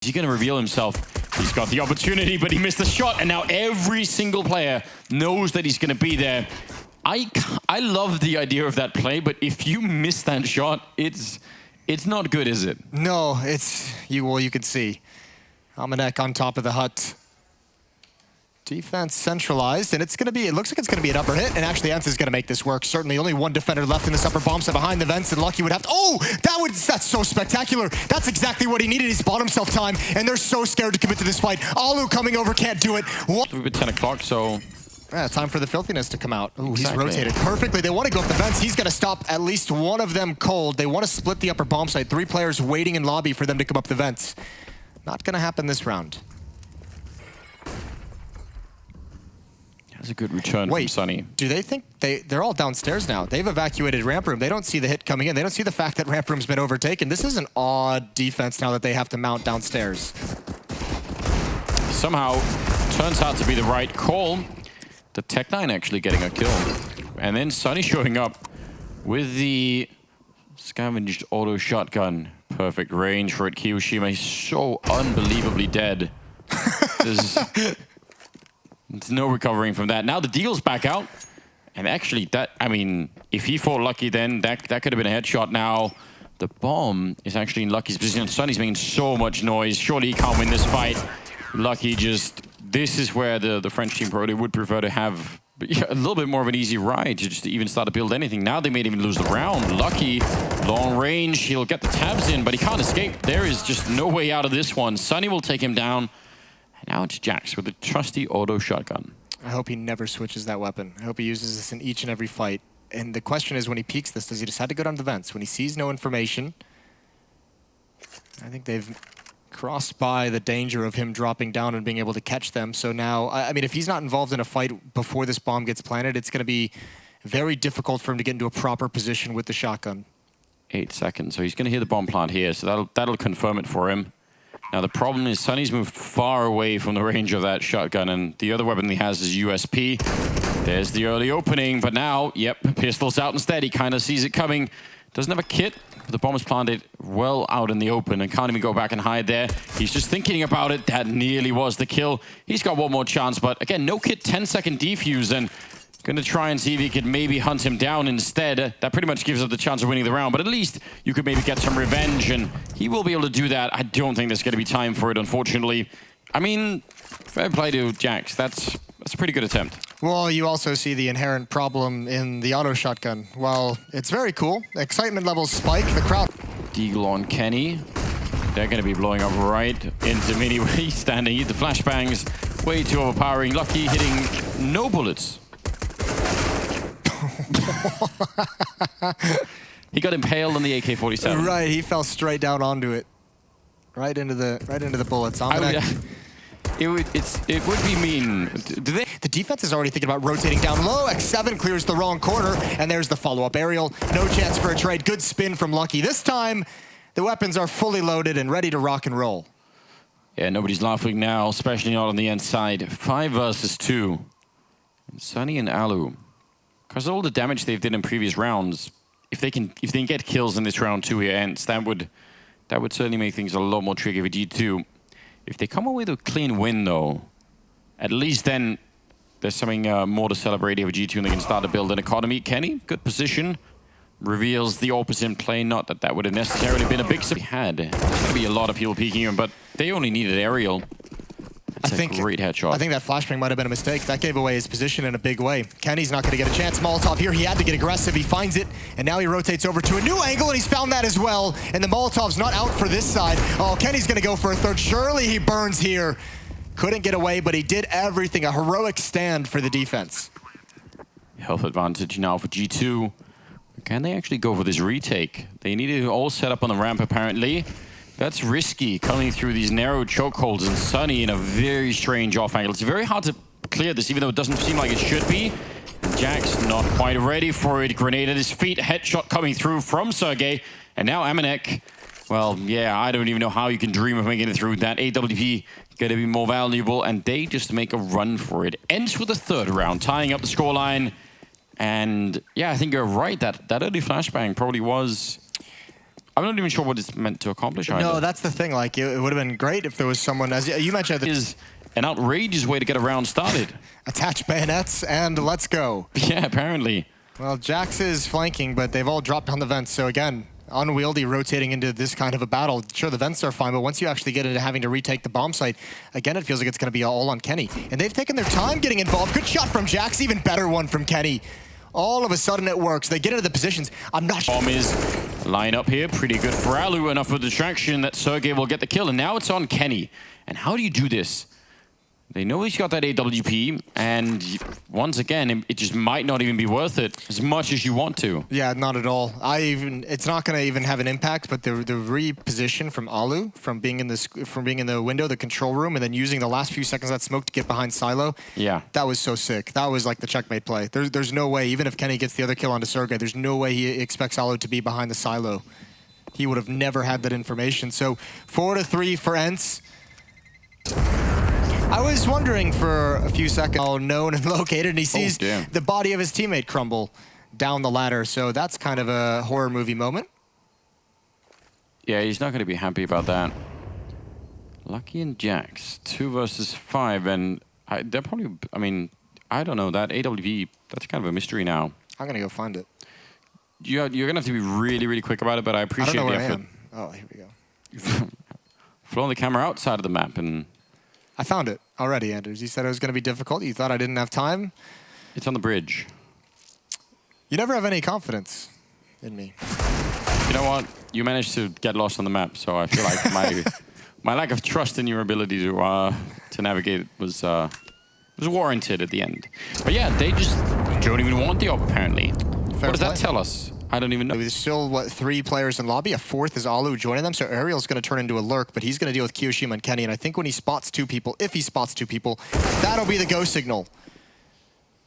He's going to reveal himself. He's got the opportunity, but he missed the shot, and now every single player knows that he's going to be there. I love the idea of that play, but if you miss that shot, it's not good, is it? No, well, you can see. ENCE on top of the hut. Defense centralized, and it looks like it's gonna be an upper hit, and actually ENCE is gonna make this work. Certainly only one defender left in this upper bomb site behind the vents, and Lucky would have to, that's so spectacular. That's exactly what he needed. He's bought himself time, and they're so scared to commit to this fight. Alu coming over, can't do it. We've been 10 o'clock, so... Yeah, time for the filthiness to come out. Ooh, exactly. He's rotated perfectly. They want to go up the vents. He's gonna stop at least one of them cold. They want to split the upper bomb site. 3 players waiting in lobby for them to come up the vents. Not gonna happen this round. That's a good return from suNny. Do they think they're all downstairs now? They've evacuated ramp room. They don't see the hit coming in. They don't see the fact that ramp room's been overtaken. This is an odd defense now that they have to mount downstairs. Somehow, turns out to be the right call. The Tech9 actually getting a kill. And then suNny showing up with the scavenged auto shotgun. Perfect range for it. Kiyoshima, he's so unbelievably dead. There's no recovering from that. Now the deal's back out. And actually, if he fought Lucky, then that could have been a headshot. Now, the bomb is actually in Lucky's position. suNny's making so much noise. Surely he can't win this fight. Lucky this is where the French team probably would prefer to have a little bit more of an easy ride to just even start to build anything. Now they may even lose the round. Lucky, long range, he'll get the tabs in, but he can't escape. There is just no way out of this one. suNny will take him down. Now it's Jax with the trusty auto shotgun. I hope he never switches that weapon. I hope he uses this in each and every fight. And the question is, when he peeks this, does he decide to go down to the vents? When he sees no information, I think they've crossed by the danger of him dropping down and being able to catch them. So now, I mean, if he's not involved in a fight before this bomb gets planted, it's going to be very difficult for him to get into a proper position with the shotgun. 8 seconds. So he's going to hear the bomb plant here, so that'll confirm it for him. Now the problem is suNny's moved far away from the range of that shotgun, and the other weapon he has is USP. There's the early opening, but now, yep, pistol's out instead. He kind of sees it coming. Doesn't have a kit, but the bomb is planted well out in the open and can't even go back and hide there. He's just thinking about it. That nearly was the kill. He's got one more chance, but again, no kit, 10-second defuse, and gonna try and see if he could maybe hunt him down instead. That pretty much gives up the chance of winning the round, but at least you could maybe get some revenge, and he will be able to do that. I don't think there's gonna be time for it, unfortunately. I mean, fair play to Jax. That's a pretty good attempt. Well, you also see the inherent problem in the auto shotgun. Well, it's very cool. Excitement levels spike. The crowd. Deagle on Kenny. They're going to be blowing up right into Mini where he's standing. The flashbangs way too overpowering. Lucky hitting no bullets. He got impaled on the AK-47. Right, he fell straight down onto it. Right into the bullets. It would be mean. The defense is already thinking about rotating down low. X7 clears the wrong corner, and there's the follow-up aerial. No chance for a trade. Good spin from Lucky. This time, the weapons are fully loaded and ready to rock and roll. Yeah, nobody's laughing now, especially not on the ENCE side. 5 versus 2. And suNny and Alu. Because of all the damage they've did in previous rounds, if they can get kills in this round 2 here, ENCE, that would certainly make things a lot more tricky for G2. If they come away with a clean win, though, at least then there's something more to celebrate here for G2, and they can start to build an economy. Kenny, good position. Reveals the opposite play. Not that that would have necessarily been a big... There's going to be a lot of people peeking him, but they only needed aerial. That's a great headshot. I think that flashbang might have been a mistake. That gave away his position in a big way. Kenny's not going to get a chance. Molotov here. He had to get aggressive. He finds it, and now he rotates over to a new angle, and he's found that as well. And the Molotov's not out for this side. Oh, Kenny's going to go for a third. Surely he burns here. Couldn't get away, but he did everything. A heroic stand for the defense. Health advantage now for G2. Can they actually go for this retake? They need to all set up on the ramp, apparently. That's risky, coming through these narrow chokeholds, and suNny in a very strange off angle. It's very hard to clear this, even though it doesn't seem like it should be. Jax not quite ready for it. Grenade at his feet, headshot coming through from Sergey. And now ENCE, well, yeah, I don't even know how you can dream of making it through that. AWP gonna be more valuable, and they just make a run for it. Ends with the 3rd round, tying up the scoreline. And yeah, I think you're right, that early flashbang probably was I'm not even sure what it's meant to accomplish either. No, that's the thing. Like, it would have been great if there was someone, as you mentioned, Is an outrageous way to get a round started. attach bayonets and let's go. Yeah, apparently. Well, Jax is flanking, but they've all dropped on the vents. So again, unwieldy rotating into this kind of a battle. Sure, the vents are fine, but once you actually get into having to retake the bomb site, again, it feels like it's going to be all on Kenny. And they've taken their time getting involved. Good shot from Jax, even better one from Kenny. All of a sudden it works. They get into the positions. I'm not sure. Bomb is line up here. Pretty good for Alu. Enough of a distraction that suRny will get the kill. And now it's on Kenny. And how do you do this? They know he's got that AWP, and once again, it just might not even be worth it as much as you want to. Yeah, not at all. It's not going to even have an impact. But the reposition from Alu, from being in the window, the control room, and then using the last few seconds of that smoke to get behind Silo. Yeah, that was so sick. That was like the checkmate play. There's no way, even if Kenny gets the other kill onto suRny, there's no way he expects Alu to be behind the Silo. He would have never had that information. So 4-3 for ENCE. I was wondering for a few seconds how known and located, and he sees the body of his teammate crumble down the ladder. So that's kind of a horror movie moment. Yeah, he's not going to be happy about that. Lucky and Jax, 2 versus 5, and they're probably, I mean, I don't know, that AWP, that's kind of a mystery now. I'm going to go find it. You're going to have to be really, really quick about it, but I appreciate the effort. I am. Oh, here we go. You've flown the camera outside of the map, and I found it already, Anders. You said it was going to be difficult. You thought I didn't have time. It's on the bridge. You never have any confidence in me. You know what? You managed to get lost on the map, so I feel like my lack of trust in your ability to navigate was warranted at the end. But yeah, they just don't even want the op, apparently. What does that tell us? I don't even know. There's still, what, 3 players in lobby? A 4th is Alu joining them, so Ariel's going to turn into a lurk, but he's going to deal with Kiyoshima and Kenny, and I think when he spots 2 people, if he spots 2 people, that'll be the go signal.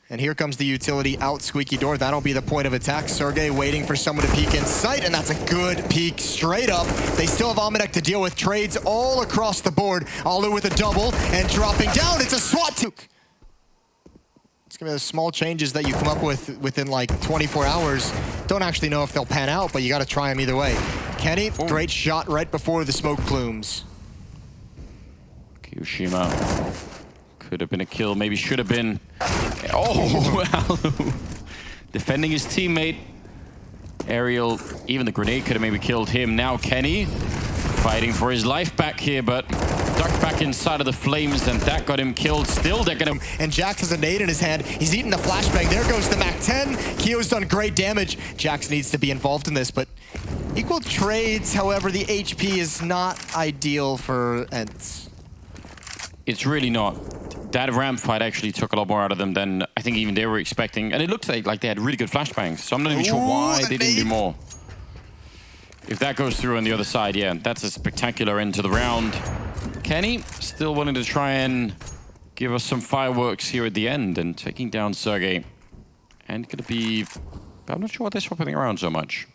And here comes the utility out squeaky door. That'll be the point of attack. suRny waiting for someone to peek in sight, and that's a good peek straight up. They still have Almanac to deal with. Trades all across the board. Alu with a double, and dropping down, it's a SWAT Nuke. It's going to be the small changes that you come up with within like 24 hours. Don't actually know if they'll pan out, but you got to try them either way. Kenny, great shot right before the smoke plumes. Kiyoshima could have been a kill, maybe should have been. Oh, wow. Defending his teammate. Ariel, even the grenade could have maybe killed him. Now Kenny fighting for his life back here, but ducked back inside of the flames, and that got him killed. Still, they're gonna... And Jax has a nade in his hand. He's eating the flashbang. There goes the MAC-10. Kio's done great damage. Jax needs to be involved in this, but equal trades. However, the HP is not ideal for ENCE. It's really not. That ramp fight actually took a lot more out of them than I think even they were expecting. And it looked like they had really good flashbangs, so I'm not even sure why they didn't do more. If that goes through on the other side, yeah, that's a spectacular end to the round. Kenny still wanting to try and give us some fireworks here at the end and taking down suRny. And gonna be... I'm not sure why they're swapping around so much.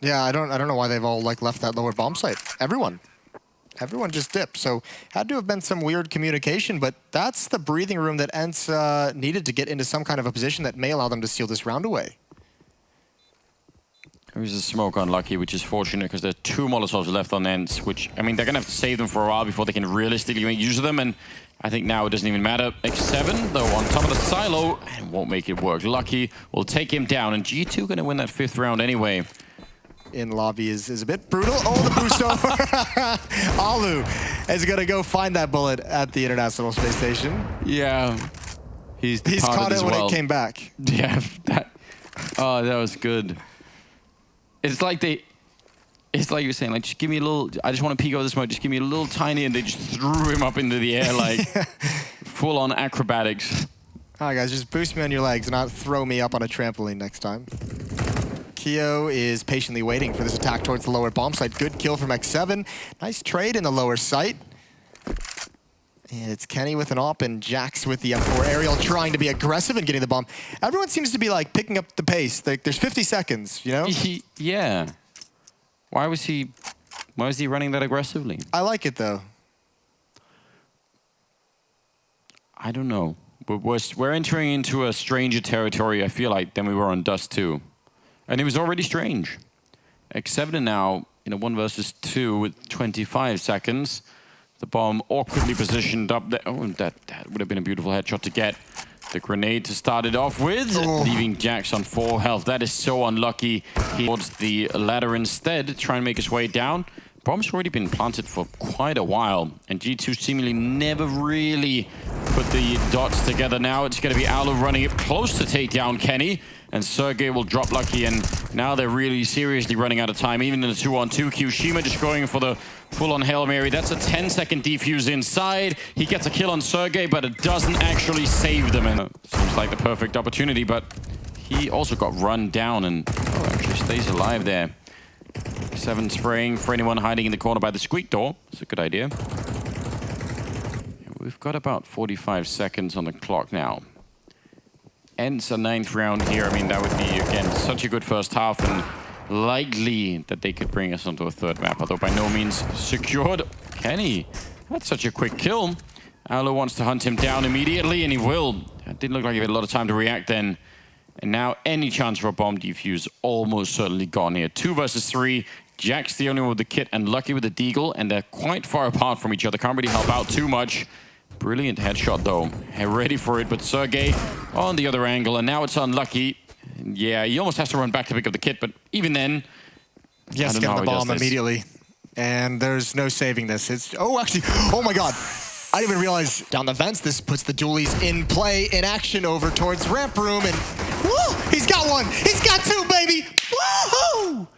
Yeah, I don't know why they've all like left that lower bomb site. Everyone just dipped. So had to have been some weird communication, but that's the breathing room that ENCE needed to get into some kind of a position that may allow them to steal this round away. There's a smoke on Lucky, which is fortunate because there are 2 Molotovs left on ENCE, which, I mean, they're going to have to save them for a while before they can realistically make use of them, and I think now it doesn't even matter. X7, though, on top of the silo, and won't make it work. Lucky will take him down, and G2 going to win that 5th round anyway. In lobby is a bit brutal. Oh, the boost over. Alu is going to go find that bullet at the International Space Station. Yeah. He's caught it when it came back. Yeah, that was good. It's like you're saying, like, just give me a little, I just want to peek over the smoke, just give me a little tiny, and they just threw him up into the air, like, full-on acrobatics. All right, guys, just boost me on your legs and not throw me up on a trampoline next time. Kio is patiently waiting for this attack towards the lower bomb site. Good kill from X7. Nice trade in the lower site. And it's Kenny with an op and Jax with the M4. Ariel trying to be aggressive and getting the bomb. Everyone seems to be like picking up the pace. There's 50 seconds, you know? Yeah. Why was he running that aggressively? I like it though. I don't know. But we're entering into a stranger territory, I feel like, than we were on Dust 2. And it was already strange. X7 now in a 1 versus 2 with 25 seconds. The bomb awkwardly positioned up there. Oh, that would have been a beautiful headshot to get. The grenade to start it off with, leaving Jax on 4 health. That is so unlucky. He towards the ladder instead to try and make his way down. Bomb's already been planted for quite a while, and G2 seemingly never really put the dots together. Now it's going to be Alu running it close to take down Kenny, and suRny will drop lucky, and now they're really seriously running out of time. Even in the 2-on-2, kioShiMa just going for the full-on Hail Mary. That's a 10-second defuse inside. He gets a kill on suRny, but it doesn't actually save them, and seems like the perfect opportunity, but he also got run down and actually stays alive there. 7 spraying for anyone hiding in the corner by the squeak door. It's a good idea. We've got about 45 seconds on the clock now. ENCE a 9th round here. I mean, that would be, again, such a good first half, and likely that they could bring us onto a 3rd map, although by no means secured. Kenny, that's such a quick kill. Alu wants to hunt him down immediately, and he will. It didn't look like he had a lot of time to react then. And now any chance for a bomb defuse almost certainly gone here. 2 versus 3. Jack's the only one with the kit and Lucky with the deagle, and they're quite far apart from each other. Can't really help out too much. Brilliant headshot though. Ready for it, but suRny on the other angle, and now it's unlucky. Yeah, he almost has to run back to pick up the kit, but even then... Yes, get on the bomb immediately. And there's no saving this. It's... Oh, actually, oh my god. I didn't even realize down the vents, this puts the dualies in play, in action over towards ramp room, and woo! He's got one! He's got 2, baby! Woohoo!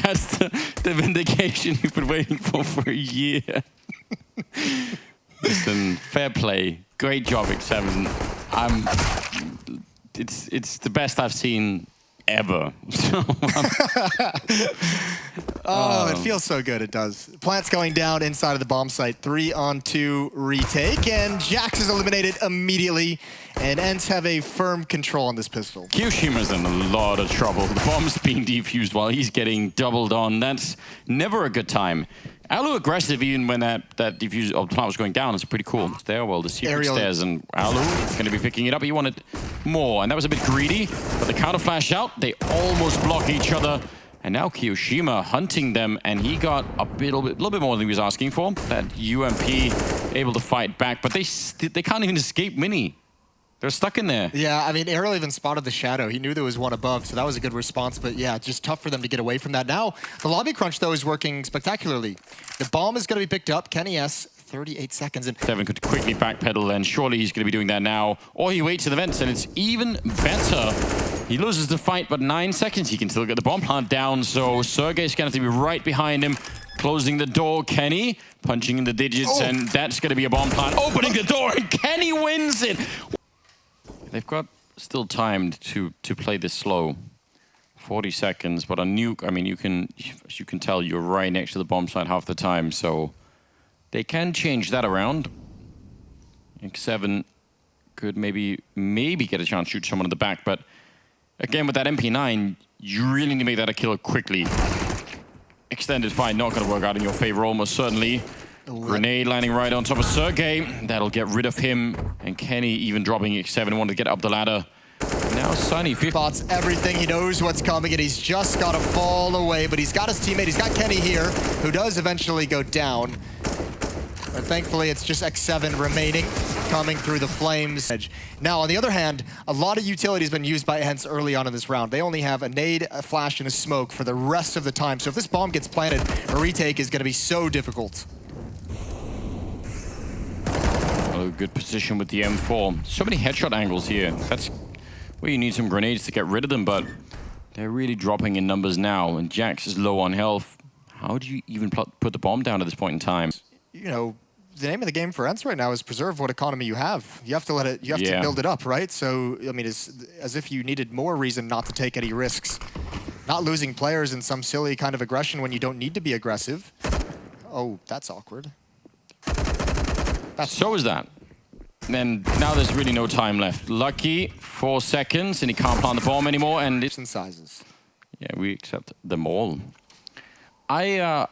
That's the vindication you've been waiting for a year. Listen, fair play. Great job, X7. It's the best I've seen ever. Oh, it feels so good, it does. Plant's going down inside of the bomb site. 3-on-2 retake, and Jax is eliminated immediately, and ENCE have a firm control on this pistol. kioShiMa's in a lot of trouble. The bomb's being defused while he's getting doubled on. That's never a good time. Alu aggressive even when that defuse of the plant was going down. It's pretty cool. Stairwell, the secret stairs, and Alu is going to be picking it up. He wanted more, and that was a bit greedy. But the counter flash out, they almost block each other. And now kioShiMa hunting them, and he got a little bit more than he was asking for. That UMP able to fight back, but they can't even escape Mini. They're stuck in there. Yeah, I mean, Aerial even spotted the shadow. He knew there was one above, so that was a good response. But yeah, just tough for them to get away from that. Now, the lobby crunch, though, is working spectacularly. The bomb is going to be picked up. Kenny S, 38 seconds. And Devin could quickly backpedal, and surely he's going to be doing that now. Or he waits in the vents, and it's even better. He loses the fight, but 9 seconds. He can still get the bomb plant down, so suRny's going to have to be right behind him, closing the door. Kenny punching in the digits, and that's going to be a bomb plant. Opening the door, and Kenny wins it. They've got still time to play this slow. 40 seconds, but on Nuke, I mean, as you can tell, you're right next to the bomb site half the time, so they can change that around. X7 could maybe get a chance to shoot someone in the back, but again, with that MP9, you really need to make that a killer quickly. Extended fight not going to work out in your favor, almost certainly. Grenade landing right on top of suRny. That'll get rid of him. And Kenny even dropping X7, wanted to get up the ladder. Now suNny spots everything. He knows what's coming, and he's just got to fall away. But he's got his teammate. He's got Kenny here, who does eventually go down. But thankfully, it's just X7 remaining, coming through the flames. Now, on the other hand, a lot of utility has been used by ENCE early on in this round. They only have a nade, a flash, and a smoke for the rest of the time. So if this bomb gets planted, a retake is going to be so difficult. Oh, good position with the M4. So many headshot angles here. That's where you need some grenades to get rid of them, but they're really dropping in numbers now, and Jax is low on health. How do you even put the bomb down at this point in time? You know, the name of the game for ENCE right now is preserve what economy you have. You have to let it, you have to build it up, right? So, I mean, it's as if you needed more reason not to take any risks. Not losing players in some silly kind of aggression when you don't need to be aggressive. Oh, that's awkward. So is that. And now there's really no time left. Lucky, 4 seconds, and he can't plant the bomb anymore, and it's in sizes. Yeah, we accept them all. I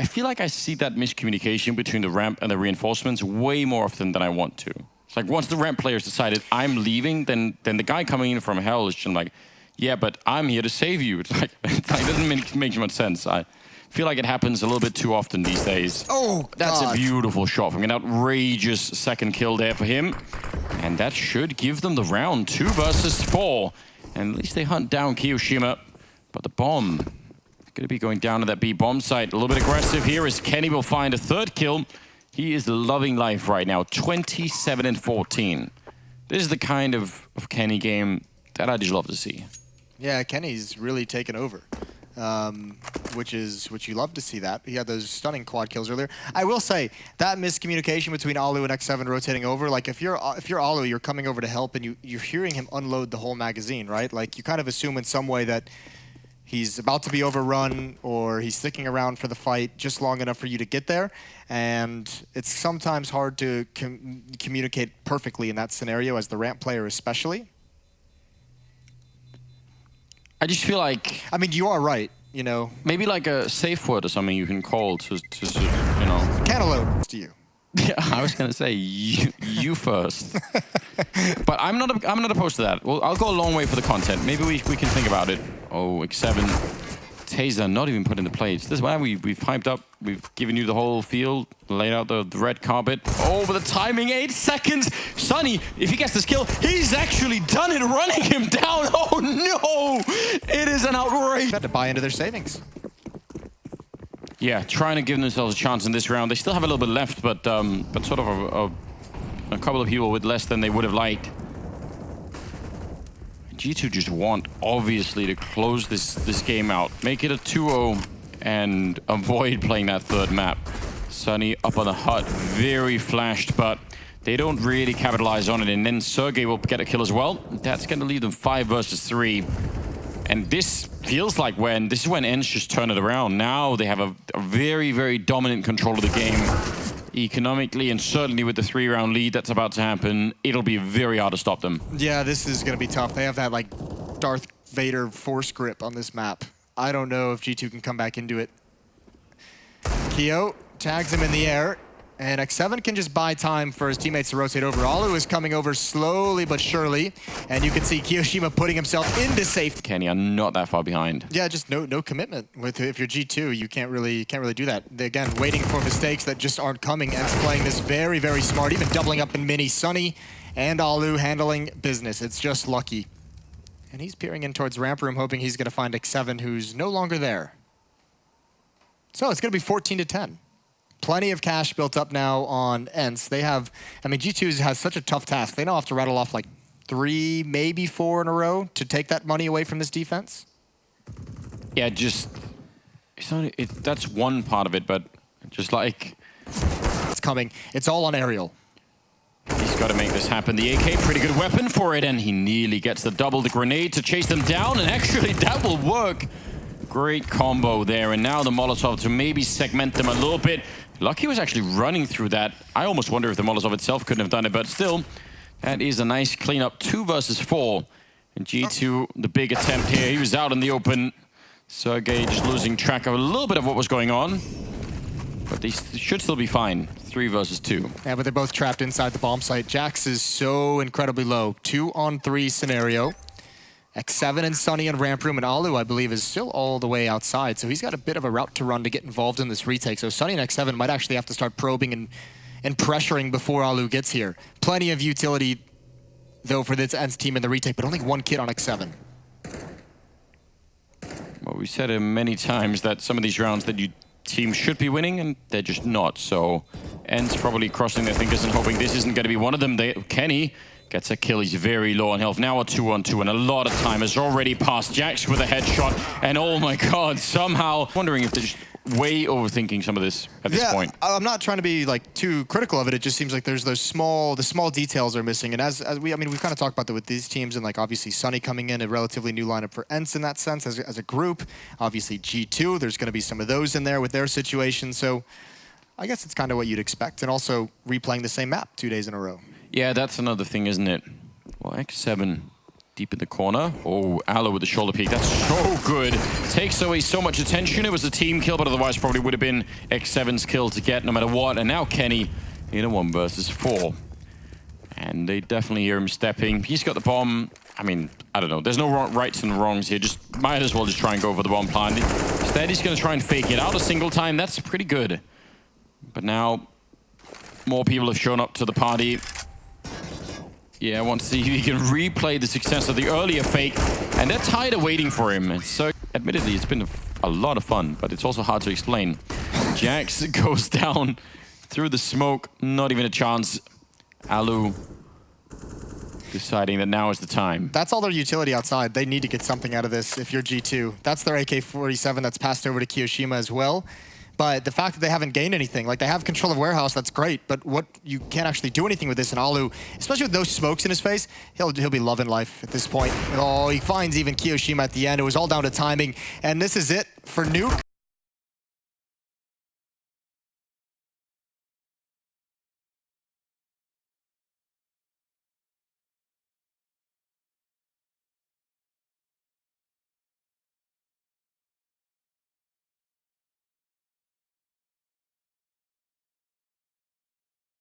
feel like I see that miscommunication between the ramp and the reinforcements way more often than I want to. It's like once the ramp players decided I'm leaving, then the guy coming in from hell is just like, yeah, but I'm here to save you. It's like, it doesn't make much sense. I feel like it happens a little bit too often these days. Oh, that's God. a beautiful shot from an outrageous second kill there for him. And that should give them the round, 2 versus 4. And at least they hunt down Kiyoshima. But the bomb going to be going down to that B bomb site. A little bit aggressive here as Kenny will find a 3rd kill. He is loving life right now, 27-14. This is the kind of Kenny game that I just love to see. Yeah, Kenny's really taken over, which you love to see that. He had those stunning quad kills earlier. I will say that miscommunication between Alu and X7 rotating over, like if you're Alu, you're coming over to help and you're hearing him unload the whole magazine, right? Like you kind of assume in some way that he's about to be overrun or he's sticking around for the fight just long enough for you to get there. And it's sometimes hard to communicate perfectly in that scenario as the ramp player especially. I just feel like... I mean, you are right, you know. Maybe like a safe word or something you can call to you know... Cantaloupe to you. Yeah, I was going to say you first. But I'm not opposed to that. Well, I'll go a long way for the content. Maybe we can think about it. Oh, X7. Taser not even put in the plates. This is why we've hyped up. We've given you the whole field, laid out the red carpet. Oh, but the timing, 8 seconds. suNny, if he gets this kill, he's actually done it, running him down. Oh no! It is an outrage. Had to buy into their savings. Yeah, trying to give themselves a chance in this round. They still have a little bit left, but sort of a couple of people with less than they would have liked. G2 just want, obviously, to close this game out. Make it a 2-0 and avoid playing that 3rd map. suNny up on the hut, very flashed, but they don't really capitalize on it. And then Sergey will get a kill as well. That's going to leave them 5 versus 3. And this feels like this is when ENCE just turn it around. Now they have a very, very dominant control of the game. Economically, and certainly with the 3-round lead that's about to happen, it'll be very hard to stop them. Yeah, this is going to be tough. They have that, like, Darth Vader force grip on this map. I don't know if G2 can come back into it. Kyo tags him in the air, and X7 can just buy time for his teammates to rotate over. Alu is coming over slowly but surely, and you can see Kiyoshima putting himself into safety. Kenny are not that far behind. Yeah, just no commitment. If you're G2, you can't really do that. Again, waiting for mistakes that just aren't coming. ENCE playing this very, very smart, even doubling up in mini. suNny and Alu handling business. It's just lucky. And he's peering in towards ramp room, hoping he's going to find X7, who's no longer there. So it's going to be 14-10. Plenty of cash built up now on ENCE. They have, I mean, G2 has such a tough task. They now have to rattle off like 3, maybe 4 in a row to take that money away from this defense. Yeah, just, that's one part of it, but just like... It's coming. It's all on aerial. He's got to make this happen. The AK, pretty good weapon for it, and he nearly gets the grenade to chase them down, and actually that will work. Great combo there, and now the Molotov to maybe segment them a little bit. Lucky was actually running through that. I almost wonder if the Molotov itself couldn't have done it, but still, that is a nice cleanup. 2 versus 4. And G2, the big attempt here. He was out in the open. Sergey just losing track of a little bit of what was going on. But they should still be fine. 3 versus 2. Yeah, but they're both trapped inside the bomb site. Jax is so incredibly low. 2-on-3 scenario. X7 and suNny and ramp room, and Alu, I believe, is still all the way outside. So he's got a bit of a route to run to get involved in this retake. So suNny and X7 might actually have to start probing and pressuring before Alu gets here. Plenty of utility, though, for this ENCE team in the retake, but only 1 kid on X7. Well, we said it many times that some of these rounds that teams should be winning, and they're just not. So ENCE probably crossing their fingers and hoping this isn't going to be one of them. Kenny gets a kill. He's very low on health. Now a 2-on-2, and a lot of time has already passed. Jax with a headshot, and oh my god, somehow wondering if they're just way overthinking some of this at this point. I'm not trying to be like too critical of it. It just seems like there's the small details are missing. And as we've kind of talked about that with these teams, and like obviously suNny coming in, a relatively new lineup for ENCE in that sense as a group. Obviously G2, there's going to be some of those in there with their situation. So I guess it's kind of what you'd expect. And also replaying the same map 2 days in a row. Yeah, that's another thing, isn't it? Well, X7 deep in the corner. Oh, Alu with the shoulder peek. That's so good. Takes away so much attention. It was a team kill, but otherwise probably would have been X7's kill to get no matter what. And now Kenny in a 1 versus 4. And they definitely hear him stepping. He's got the bomb. I mean, I don't know. There's no rights and wrongs here. Just might as well just try and go for the bomb plant. Instead, he's going to try and fake it out a single time. That's pretty good. But now, more people have shown up to the party. Yeah, I want to see if he can replay the success of the earlier fake. And they're tired of waiting for him. And so, admittedly, it's been a lot of fun, but it's also hard to explain. Jax goes down through the smoke. Not even a chance. Alu deciding that now is the time. That's all their utility outside. They need to get something out of this if you're G2. That's their AK-47 that's passed over to Kiyoshima as well. But the fact that they haven't gained anything, like they have control of warehouse, that's great. But what you can't actually do anything with this, and Alu, especially with no smokes in his face, he'll be loving life at this point. Oh, he finds even Kiyoshima at the end. It was all down to timing, and this is it for Nuke.